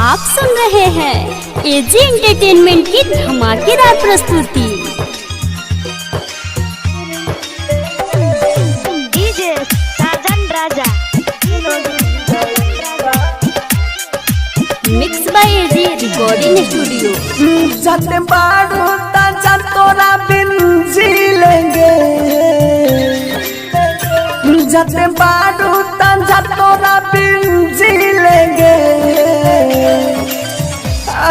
आप सुन रहे हैं एजी एंटरटेनमेंट की धमाकेदार प्रस्तुति। DJ Sajan Raja mix by AG recording studio. जाते बाड़ू ताजा तोरा बिन जी लेंगे, जाते बाड़ू ताजा तोरा बिन जी लेंगे।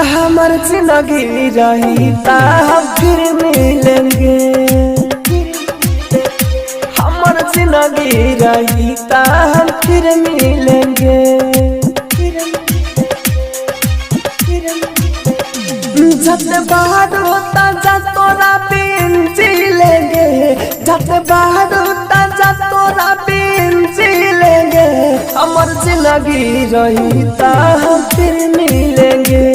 हमार जिंदगी रही ता हम फिर मिलेंगे, हमार जिंदगी रही ता हम फिर मिलेंगे। जब बाहर होता जा तोरा बिन जी लेंगे, जब बाहर होता जा तोरा बिन जी लेंगे। हमार जिंदगी रही ता हम फिर मिलेंगे,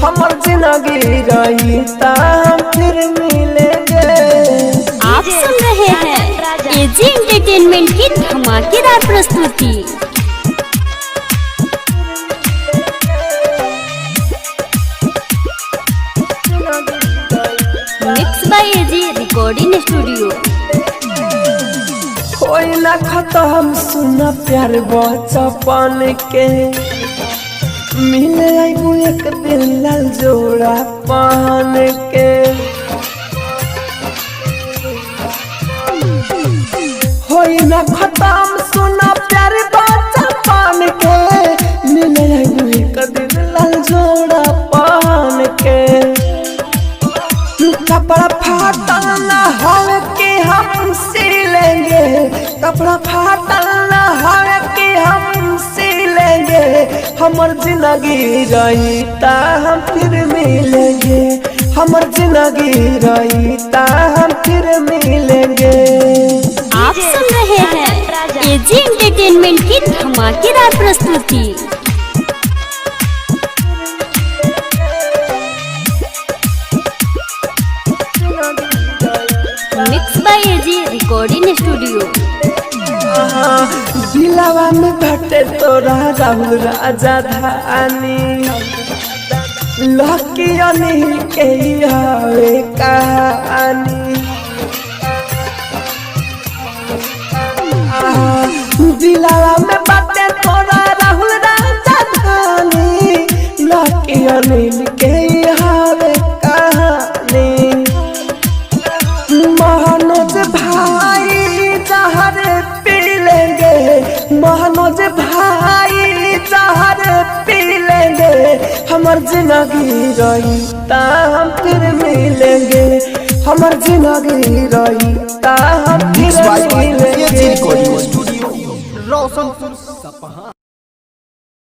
हमार जिंदगी रही ता हम फिर मिलेंगे। आप सुन रहे हैं एजी एंटरटेनमेंट की धमाकेदार प्रस्तुति। Mix by AG recording studio. कोई ना खत्म सुना प्यार बचपन के, मिले आईबू एक दिन लाल जोड़ा पान के। होई ना खत्म सुना प्यार बचपन के, मिले आईबू एक दिन लाल जोड़ा पान के। कपड़ा फाटल ना हो के हम सिलेंगे, कपड़ा फाटल ना हो के हम सिलेंगे। हमार जिंदगी रही ता हम फिर मिलेंगे, हमार जिंदगी रही ता हम फिर मिलेंगे। आप सुन रहे हैं एजी एंटरटेनमेंट की धमाकेदार प्रस्तुति। Mix by AG recording studio. दिलावा में भटे तोरा राहुल राजा धानी, लकी अनिल के हवे कहानी। दिलावा में भटे तोरा राहुल राजा धानी, लकी अनिल के हवे कहानी। महानोज भाई जहर पी लेंगे, महानोज भाई जहर पी लेंगे। हमार जिंदगी रही ता हम फिर मिलेंगे, हमार जिंदगी रही ता हम फिर मिलेंगे।